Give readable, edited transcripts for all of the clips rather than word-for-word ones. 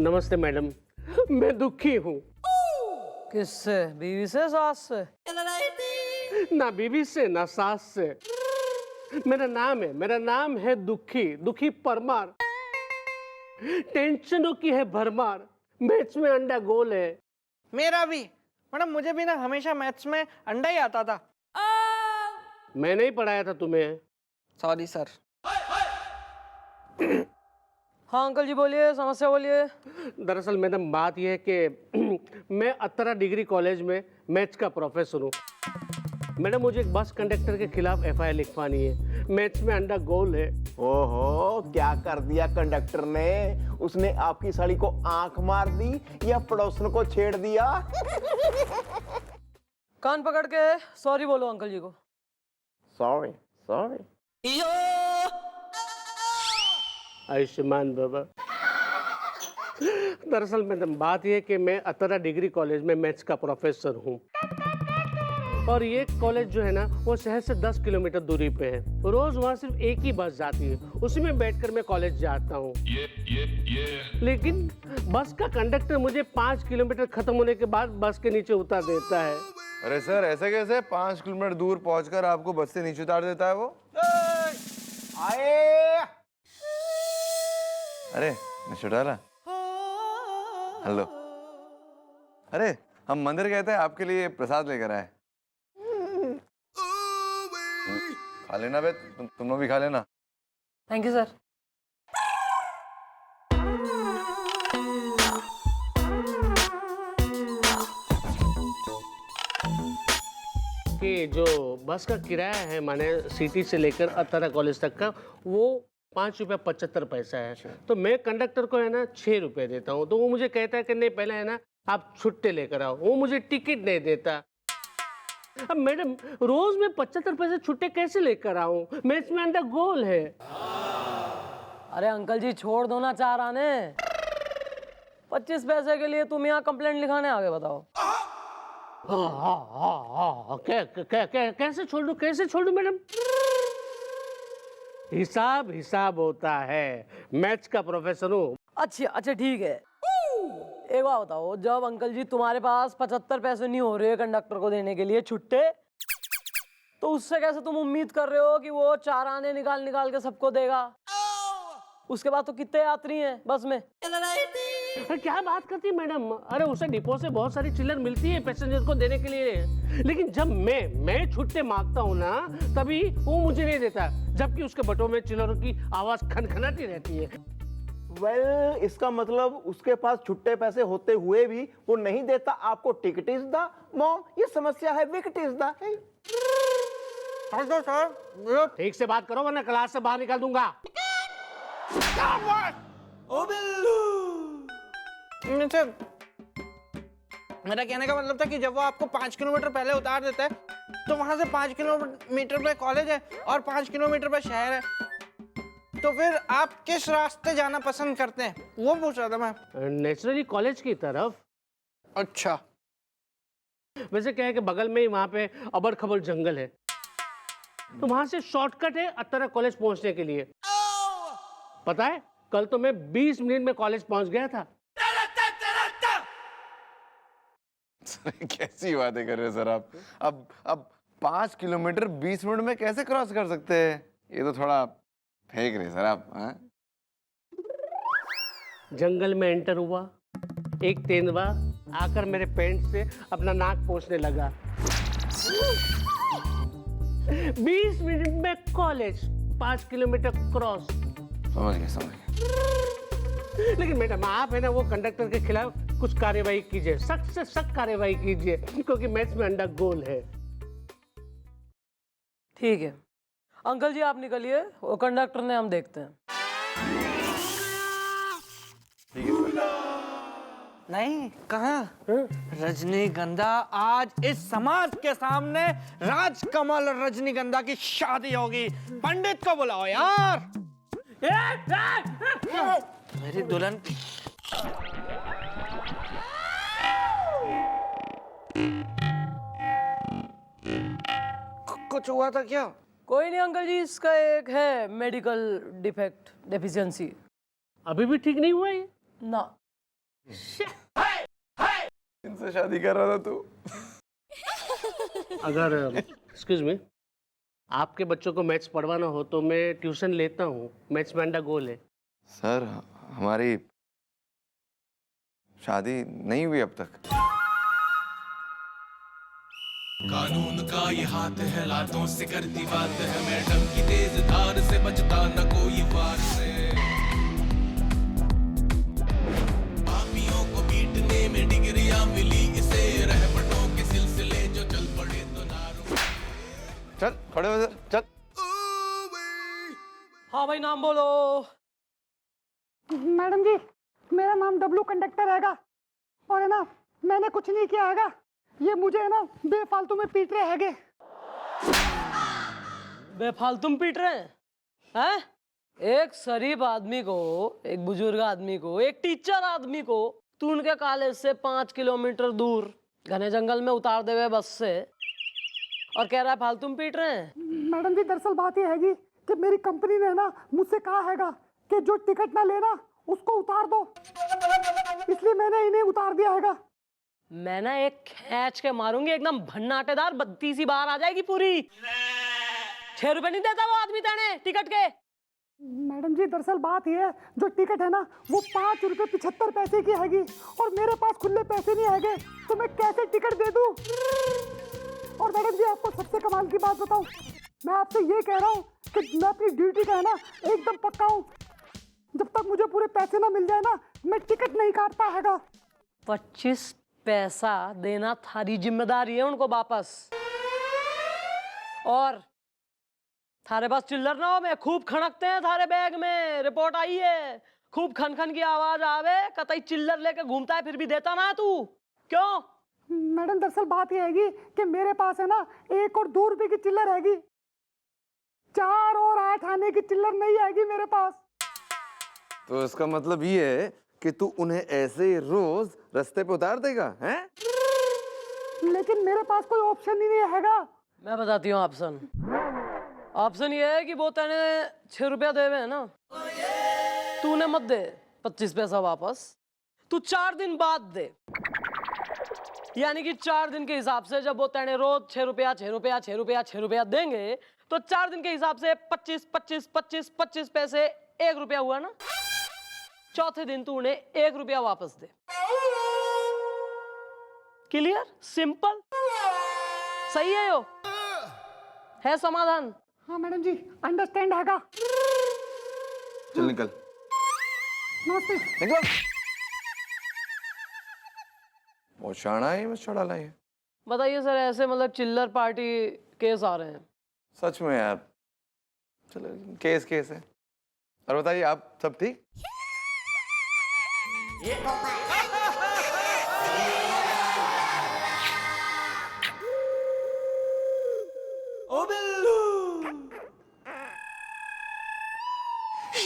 नमस्ते मैडम, मैं दुखी हूँ। किससे? बीवी से, सास से? ना बीवी से ना सास से। मेरा नाम है दुखी परमार। टेंशनों की है भरमार, मैथ्स में अंडा गोल है। मेरा भी मैडम, मुझे भी ना हमेशा मैथ्स में अंडा ही आता था। मैंने ही पढ़ाया था तुम्हें। Sorry sir. हाँ अंकल जी बोलिए, समस्या बोलिए। दरअसल मैडम बात यह है कि मैं अत्तरा डिग्री कॉलेज में मैथ्स का प्रोफेसर हूँ। मैडम मुझे एक बस कंडक्टर के खिलाफ एफआईआर लिखवानी है। मैथ्स में अंडा गोल है। ओहो, क्या कर दिया कंडक्टर ने? उसने आपकी साड़ी को आंख मार दी या पड़ोसन को छेड़ दिया? कान पकड़ के सॉरी बोलो अंकल जी को। Sorry sorry. आयुष्मान बाबा। दरअसल मैडम बात यह है कि मैं अत्तरा डिग्री कॉलेज में मैथ्स का प्रोफेसर हूँ और ये कॉलेज जो है ना वो शहर से 10 किलोमीटर दूरी पे है। रोज वहाँ सिर्फ एक ही बस जाती है, उसी में बैठकर मैं कॉलेज जाता हूँ। लेकिन बस का कंडक्टर मुझे 5 किलोमीटर खत्म होने के बाद बस के नीचे उतार देता है। अरे सर, ऐसे कैसे? 5 किलोमीटर दूर पहुंचकर आपको बस से नीचे उतार देता है वो? आए। अरे मिस्टर डाला, हेलो। अरे हम मंदिर गए थे, आपके लिए प्रसाद लेकर आए। खा लेना बे, तुम लोग भी खा लेना। Thank you sir. कि जो बस का किराया है माने सिटी से लेकर अत्तरा कॉलेज तक का, वो 5 रुपया 75 पैसा है। तो मैं कंडक्टर को है ना 6 रुपये देता हूँ। तो वो मुझे कहता है कि नहीं पहले है ना आप छुट्टे लेकर आओ। वो मुझे टिकट नहीं देता। अब मैडम रोज मैं 75 पैसे छुट्टे कैसे लेकर आऊँ? मैथ्स में अंडा गोल है। अरे अंकल जी छोड़ दो ना 4 आने। 25 पैसे के लिए तुम यहाँ कंप्लेंट लिखाने आगे, बताओ। कैसे छोड़ दूं मैडम? हिसाब होता है। मैथ्स का प्रोफेसर हूँ। अच्छा ठीक है। एक बात बताओ, जब अंकल जी तुम्हारे पास 75 पैसे नहीं हो रहे कंडक्टर को देने के लिए छुट्टे, तो उससे कैसे तुम उम्मीद कर रहे हो कि वो 4 आने निकाल के सबको देगा? उसके बाद तो कितने यात्री हैं बस में? अरे क्या बात करती है मैडम? अरे उसे डिपो से बहुत सारी चिल्लर मिलती है पैसेंजर को देने के लिए। लेकिन जब मैं छुट्टे मांगता हूँ ना, तभी वो मुझे नहीं देता, जबकि उसके बटों में चिल्लरों की आवाज खनखनाती रहती है। वेल, इसका मतलब उसके पास छुट्टे पैसे होते हुए भी वो नहीं देता आपको। टिकट इज द मॉम, ये समस्या है। Wicket is the. सर ठीक से बात करो वरना क्लास से बाहर निकाल दूंगा। मेरा कहने का मतलब था कि जब वो आपको 5 किलोमीटर पहले उतार देता है, तो वहां से 5 किलोमीटर पे कॉलेज है और 5 किलोमीटर पे शहर है, तो फिर आप किस रास्ते जाना पसंद करते हैं, वो पूछ रहा था मैं। नेचुरली कॉलेज की तरफ। अच्छा। वैसे क्या है कि बगल में ही वहाँ पे अबड़ खबड़ जंगल है, तो वहां से शॉर्टकट है अत्तरा कॉलेज पहुंचने के लिए। पता है कल तो मैं 20 मिनट में कॉलेज पहुंच गया था। कैसी बातें कर रहे हैं सर आप? अब 5 किलोमीटर 20 मिनट में कैसे क्रॉस कर सकते हैं? ये तो थोड़ा फेंक रहे सर आप। हाँ? जंगल में एंटर हुआ, एक तेंदुआ आकर मेरे पैंट से अपना नाक पोंछने लगा। 20 मिनट में कॉलेज, 5 किलोमीटर क्रॉस। समझ गया। लेकिन मैडम आप है ना वो कंडक्टर के खिलाफ कुछ कार्यवाही कीजिए, सख्त से सख्त कार्यवाही कीजिए, क्योंकि मैथ्स में अंडा गोल है। ठीक है अंकल जी आप निकलिए, वो कंडक्टर ने हम देखते हैं। नहीं कहा रजनीगंधा, आज इस समाज के सामने राजकमल और रजनीगंधा की शादी होगी। पंडित को बुलाओ यार। मेरी दुल्हन कुछ हुआ था क्या? कोई नहीं अंकल जी, इसका एक है मेडिकल डिफेक्ट, डेफिशिएंसी। अभी भी ठीक नहीं हुआ ये? ना इनसे शादी कर रहा था तू। अगर एक्सक्यूज मी, आपके बच्चों को मैथ्स पढ़वाना हो तो मैं ट्यूशन लेता हूँ। मैथ्स में अंडा गोल है। सर हमारी शादी नहीं हुई अब तक। कानून का ये हाथ है, लातों से करती बात है, मैडम की तेज धार से बचता न कोई वार से। पापियों को पीटने में डिग्रियां मिली इसे, रहमतों के सिलसिले जो चल पड़े तो नारों। चल खड़े हो सर, चल। हाँ भाई, नाम बोलो। मैडम जी, मेरा नाम डब्लू कंडक्टर हैगा और है ना, मैंने कुछ नहीं किया हैगा। ये मुझे है ना बेफालतू में पीट रहे हैगे। बेफालतू पीट रहे हैं? एक शरीफ आदमी को, एक बुजुर्ग आदमी को, एक टीचर आदमी को तू उनके कॉलेज से 5 किलोमीटर दूर घने जंगल में उतार दे हुए बस से और कह रहा है फालतू में पीट रहे हैं। मैडम जी, दरअसल बात ये हैगी कि मेरी कंपनी ने ना मुझसे कहा हैगा कि जो टिकट ना लेना उसको उतार दो, इसलिए मैंने इन्हें उतार दिया हैगा। मैं ना एक खींच के मारूंगी, एकदम भन्नाटेदार बत्ती सी बाहर आ जाएगी पूरी। 6 रुपए नहीं देता वो आदमी तेने टिकट के। मैडम जी, दरअसल बात ये है, जो टिकट है ना वो 5 रुपए 75 पैसे की हैगी और मेरे पास खुले पैसे नहीं हैगे, तो मैं कैसे टिकट दे दूं? और मैडम जी, आपको सबसे कमाल की बात बताऊं, मैं आपसे ये कह रहा हूँ कि मैं अपनी ड्यूटी का है ना एकदम पक्का हूँ। जब तक मुझे पूरे पैसे ना मिल जाए ना, मैं टिकट नहीं काटता हैगा। 25 पैसा देना थारी जिम्मेदारी है उनको वापस। और थारे पास चिल्लर ना हो, मैं खूब खनकते हैं थारे बैग में, रिपोर्ट आई है। खूब खन खन की आवाज आवे, कतई चिल्लर लेके घूमता है फिर भी देता ना है तू। क्यों? मैडम, दरअसल बात ये हैगी कि मेरे पास है ना 1 और 2 रुपए की चिल्लर हैगी, 4 और 8 आने की चिल्लर नहीं आएगी मेरे पास। तो इसका मतलब ये है कि तू उन्हें ऐसे ही रोज रास्ते पे उतार देगा, हैं? लेकिन मेरे पास कोई ऑप्शन ही नहीं हैगा। मैं बताती हूँ ऑप्शन। ऑप्शन ये है कि वो तेने 6 रुपया देवे है ना, तूने मत दे 25 पैसा वापस, तू 4 दिन बाद दे। यानी कि 4 दिन के हिसाब से जब वो तेने रोज 6 रुपया 6 रुपया 6 रुपया 6 रुपया देंगे, तो 4 दिन के हिसाब से 25 25 25 25 पैसे 1 रुपया हुआ ना। चौथे दिन तू उन्हें 1 रुपया वापस दे। क्लियर? सिंपल? सही है यो? है समाधान? हाँ मैडम जी, अंडरस्टैंड हैगा। चल निकल, नमस्ते। निकल। बहुत शाना है, बस चढ़ा ला ये। बताइए सर, ऐसे मतलब चिल्लर पार्टी केस आ रहे हैं। सच में यार, चलो केस केस है। और बताइए, आप सब ठीक? ओ बिल्लू,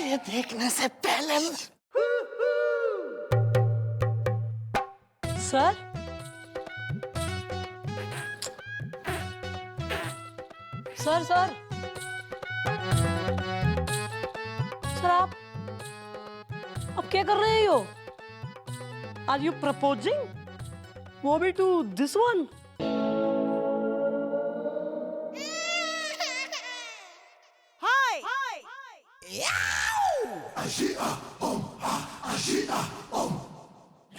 ये देखने से पहले सर, सर सर सर आप क्या कर रहे हैं यो? Are you proposing? वो भी टू दिस वन?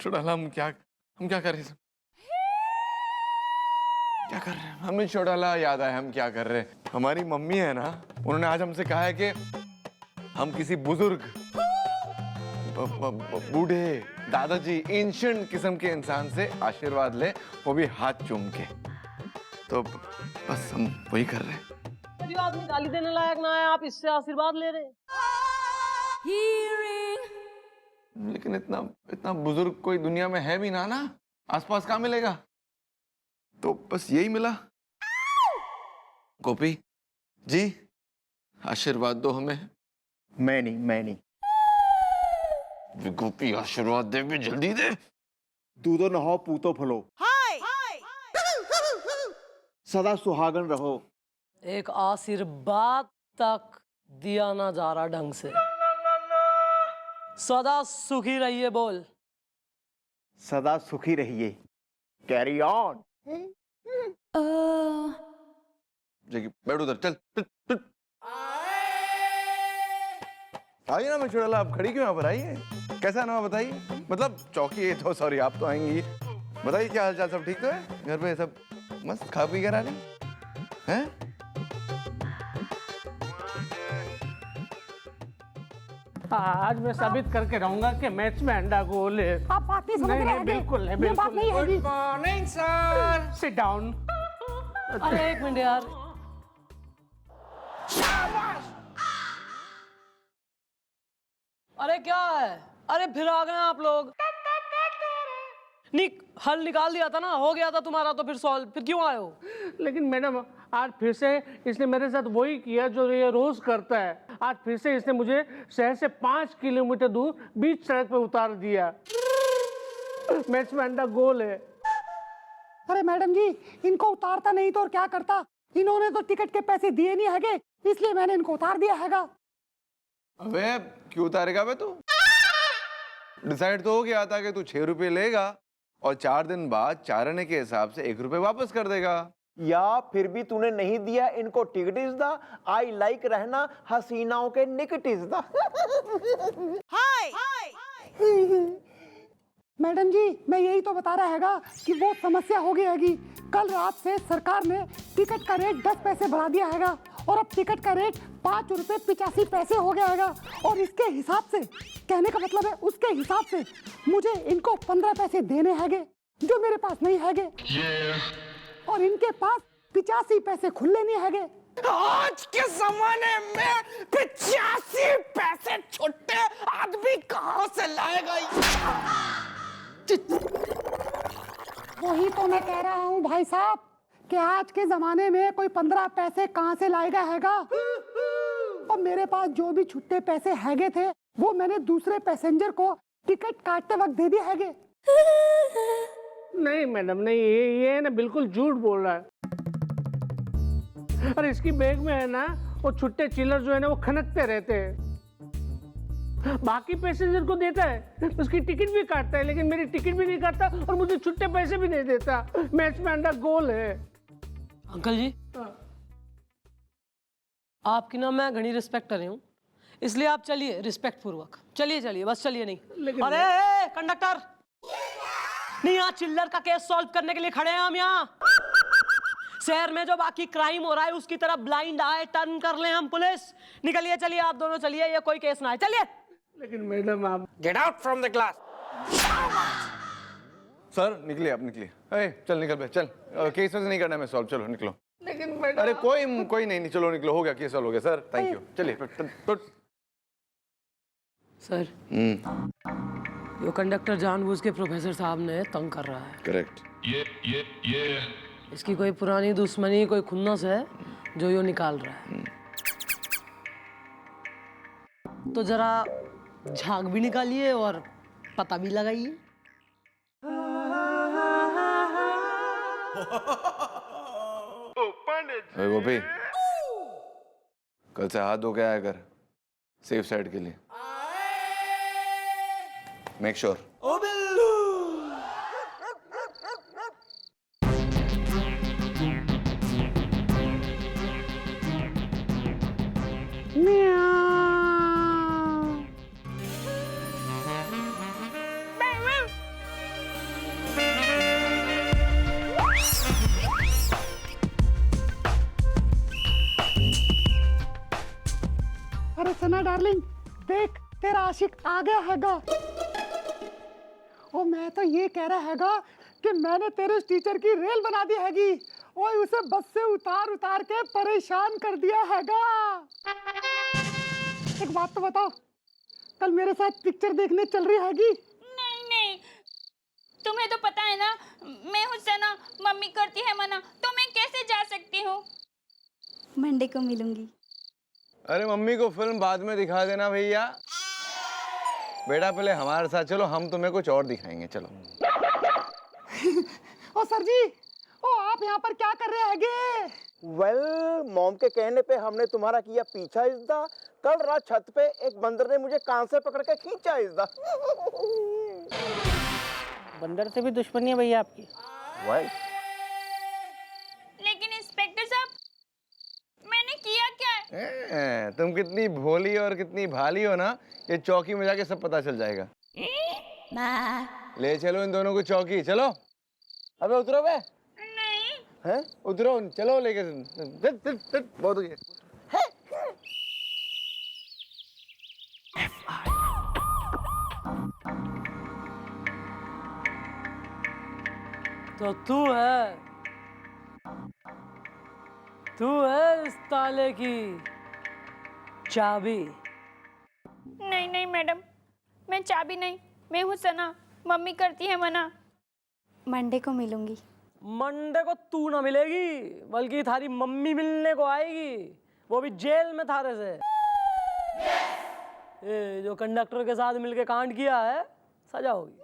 चुड़ैला, हम क्या कर रहे हैं? क्या कर रहे हैं? हमें चुड़ैला याद आया, हम क्या कर रहे हैं? हमारी मम्मी है ना, उन्होंने आज हमसे कहा है कि हम किसी बुजुर्ग, बूढ़े, दादाजी, एंशिएंट किस्म के इंसान से आशीर्वाद ले, वो भी हाथ चूम के। तो बस हम वही कर रहे हैं। जो आदमी गाली देने लायक ना है, आप इससे आशीर्वाद ले रहे हैं? लेकिन इतना बुजुर्ग कोई दुनिया में है भी ना आसपास कहाँ मिलेगा? तो बस यही मिला। गोपी जी, आशीर्वाद दो हमें। मैं नहीं। गोपी आशीर्वाद दे भी, जल्दी दे। दूधो नहो पूतो फलो, सदा सुहागन रहो। एक आशीर्वाद तक दिया ना जा रहा ढंग से। सदा सुखी रहिए बोल। सदा सुखी रहिए। Carry on. जैकी बैठ उधर, चल चल। आइए ना मैं चुड़ैला, आप खड़ी क्यों यहाँ पर? आइए, कैसा नाम बताइए? मतलब चौकी है तो सॉरी, आप तो आएंगी। बताइए क्या हालचाल, सब ठीक तो है? घर पे सब मस्त खा पी कर आ रही हैं? आज मैं साबित करके रहूंगा कि मैच में अंडा गोल है। आप बात नहीं समझ रहे हैं। बिल्कुल है, ये बात नहीं है। Good morning sir. Sit down. अरे एक मिनट यार, अरे क्या है? अरे फिर आ गए आप लोग। हल निकाल दिया था ना, हो गया था तुम्हारा, तो फिर सॉल्व, फिर क्यों आए हो? लेकिन मैडम आज फिर से इसने मेरे साथ वही किया जो ये रोज करता है। आज फिर से इसने मुझे शहर से 5 किलोमीटर दूर बीच सड़क पे उतार दिया। मैच में अंडा गोल है। अरे मैडम जी, इनको उतारता नहीं तो और क्या करता? इन्होंने तो टिकट के पैसे दिए नहीं हैगे, इसलिए मैंने इनको उतार दिया हैगा। अबे क्यों उतारेगा बे तू? डिसाइड तो हो गया था कि तू 6 रुपए लेगा और 4 दिन बाद 4 आने के हिसाब से 1 रुपए वापस कर देगा। या फिर भी तूने नहीं दिया इनको ticket is the. I like रहना हसीनाओं के निकट इज दा। मैडम जी, मैं यही तो बता रहा हैगा कि वो समस्या हो गई हैगी। कल रात से सरकार ने टिकट का रेट 10 पैसे बढ़ा दिया हैगा और अब टिकट का रेट 5 रुपए 85 पैसे हो गया हैगा। और इसके हिसाब से, कहने का मतलब है उसके हिसाब से मुझे इनको 15 पैसे देने हैगे जो मेरे पास नहीं हैगे। और इनके पास 85 पैसे खुले नहीं हैगे। आज के जमाने में 85 पैसे छुट्टे आदमी कहाँ से लाएगा? वही तो मैं कह रहा हूँ भाई साहब कि आज के जमाने में कोई 15 पैसे कहाँ से लाएगा हैगा। और मेरे पास जो भी छुट्टे पैसे हैगे थे वो मैंने दूसरे पैसेंजर को टिकट काटते वक्त दे दिए हैगे। नहीं मैडम नहीं, ये ना बिल्कुल झूठ बोल रहा है। अरे इसकी बैग में है ना वो छुट्टे चिल्लर जो है ना वो खनकते रहते हैं। बाकी पैसेंजर को देता है, उसकी टिकट भी काटता है, लेकिन मेरी टिकट भी नहीं काटता और मुझे छुट्टे पैसे भी नहीं देता। मैच में अंडा गोल है। अंकल जी, आपकी ना मैं घनी रिस्पेक्ट कर रही हूँ, इसलिए आप चलिए रिस्पेक्ट पूर्वक। चलिए चलिए, बस चलिए। नहीं अरे कंडक्टर, नहीं, यहाँ चिल्लर का केस सॉल्व करने के लिए खड़े हैं हम। यहाँ शहर में जो बाकी क्राइम हो रहा है उसकी तरफ ब्लाइंड आए टर्न कर लें हम। पुलिस निकलिए, चलिए आप दोनों चलिए, ये कोई केस ना है, चलिए। लेकिन मैडम आप get out from the class. Sir निकलिए, आप निकलिए। चल निकल बे, चल। केस में से नहीं करना है मैं सॉल्व, चलो निकलो। लेकिन मैडम अरे कोई नहीं, चलो निकलो, हो गया, केस सॉल्व हो गया सर, थैंक यू। चलिए। सर, यो कंडक्टर जानबूझ के प्रोफेसर साहब ने तंग कर रहा है। करेक्ट। ये इसकी कोई पुरानी दुश्मनी, कोई खुन्नस है जो यो निकाल रहा है। तो जरा झाग भी निकालिए और पता भी लगाइए। अरे गोपी, कल से हाथ धो के आया कर, सेफ साइड के लिए। Make sure. अरे सना डार्लिंग, देख तेरा आशिक आ गया हैगा। और मैं तो ये कह रहा हैगा कि मैंने तेरे उस टीचर की रेल बना दी हैगी और उसे बस से उतार उतार के परेशान कर दिया हैगा। एक बात तो बताओ, कल मेरे साथ पिक्चर देखने चल रही हैगी? नहीं, तुम्हें तो पता है ना, मैं उससे ना मम्मी करती है मना, तो मैं कैसे जा सकती हूँ? मंडे को मिलूंगी। अरे मम्मी को फिल्म बाद में दिखा देना भैया। बेटा पहले हमारे साथ चलो, हम तुम्हें कुछ और दिखाएंगे, चलो। ओ सर जी, ओ आप यहाँ पर क्या कर रहे हैगे? वेल, मॉम के कहने पे हमने तुम्हारा किया पीछा इज़दा। कल रात छत पे एक बंदर ने मुझे कान से पकड़ के खींचा इज़दा। बंदर से भी दुश्मनी है भैया आपकी? वाई लेकिन इंस्पेक्टर साहब, मैंने किया क्या है? तुम कितनी भोली और कितनी भाली हो ना, ये चौकी में जाके सब पता चल जाएगा। ले चलो इन दोनों को चौकी, चलो। अबे उतरो बे। नहीं। हैं? उतरो, चलो लेके। बहुत हो गया। तो तू है इस ताले की चाबी। नहीं नहीं मैडम, मैं चाबी नहीं, मैं हूँ सना। मम्मी करती है मना। मंडे को मिलूंगी। मंडे को तू ना मिलेगी, बल्कि थारी मम्मी मिलने को आएगी, वो भी जेल में थारे से। ये जो कंडक्टर के साथ मिलके कांड किया है, सजा होगी।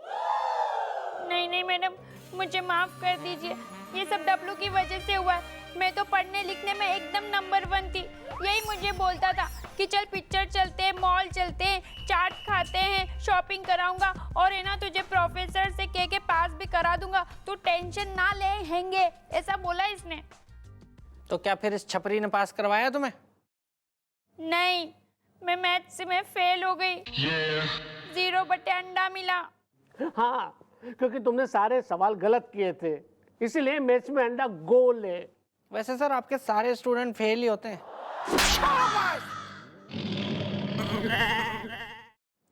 नहीं नहीं मैडम, मुझे माफ कर दीजिए, ये सब डब्लू की वजह से हुआ है। मैं तो पढ़ने लिखने में एकदम नंबर 1 थी। यही मुझे बोलता था कि चल पिक्चर चलते हैं, मॉल चलते हैं, चाट खाते हैं, शॉपिंग कराऊंगा और है ना तुझे प्रोफेसर से कह के पास भी करा दूंगा, तू टेंशन ना ले हैंगे, ऐसा बोला इसने। तो क्या फिर इस छपरी ने पास करवाया तुम्हें? नहीं, मैं मैथ्स में फेल हो गई। 0 बटे अंडा मिला। हाँ, क्योंकि तुमने सारे सवाल गलत किए थे, इसीलिए मैथ्स में अंडा गोल है। वैसे सर आपके सारे स्टूडेंट फेल ही होते हैं।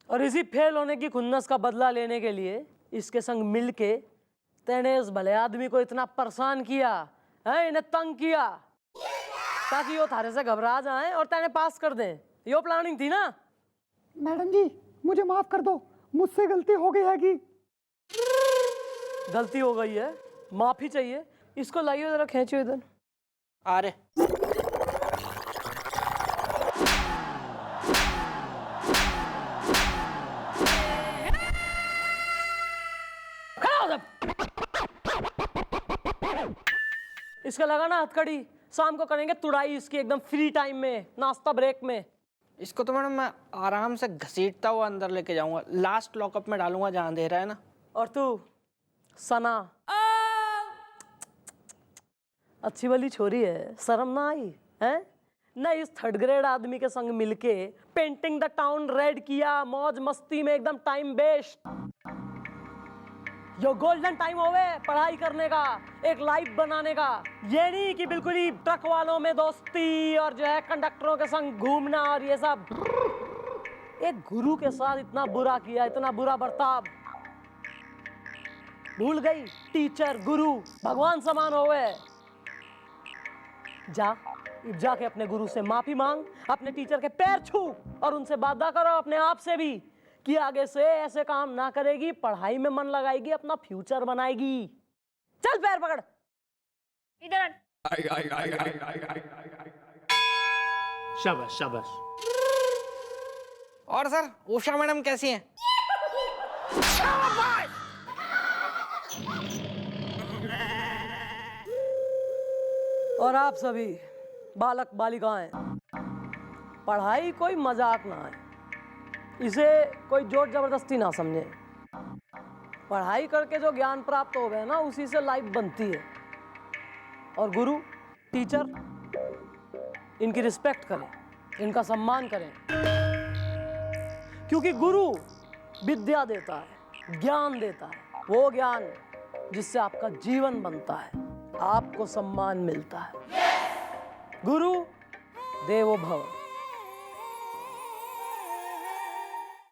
और इसी फेल होने की खुन्नस का बदला लेने के लिए इसके संग मिलके तेने इस भले आदमी को इतना परेशान किया है, इन्हें तंग किया, ताकि वो थारे से घबरा जाएं और तेने पास कर दें। यो प्लानिंग थी ना? मैडम जी मुझे माफ कर दो, मुझसे गलती हो गई है कि गलती हो गई है, माफी चाहिए। इसको लाइए जरा, खींचो इधर। आ रहे। इसका लगा ना हथकड़ी, शाम को करेंगे तुड़ाई इसकी एकदम फ्री टाइम में, नाश्ता ब्रेक में। इसको तो मैडम मैं आराम से घसीटता हुआ अंदर लेके जाऊंगा, लास्ट लॉकअप में डालूंगा जहां अंधेरा है ना। और तू सना, अच्छी वाली छोरी है, शर्म ना आई है ना? इस 3rd ग्रेड आदमी के संग मिलके पेंटिंग द टाउन रेड किया, मौज मस्ती में एकदम टाइम वेस्ट। जो गोल्डन टाइम होवे पढ़ाई करने का, एक लाइफ बनाने का। ये नहीं कि बिल्कुल ही ट्रक वालों में दोस्ती और जो है कंडक्टरों के संग घूमना और ये सब। एक गुरु के साथ इतना बुरा किया, इतना बुरा बर्ताव। भूल गई टीचर गुरु भगवान समान होवे। जाके अपने गुरु से माफी मांग, अपने टीचर के पैर छू और उनसे वादा करो अपने आप से भी कि आगे से ऐसे काम ना करेगी, पढ़ाई में मन लगाएगी, अपना फ्यूचर बनाएगी। चल पैर पकड़ इधर। शाबाश शाबाश। और सर उषा मैडम कैसी हैं? और आप सभी बालक बालिकाएं, पढ़ाई कोई मजाक ना है, इसे कोई जोर जबरदस्ती ना समझे। पढ़ाई करके जो ज्ञान प्राप्त हो गए ना, उसी से लाइफ बनती है। और गुरु टीचर, इनकी रिस्पेक्ट करें, इनका सम्मान करें, क्योंकि गुरु विद्या देता है, ज्ञान देता है, वो ज्ञान जिससे आपका जीवन बनता है, आपको सम्मान मिलता है। गुरु देवो भव।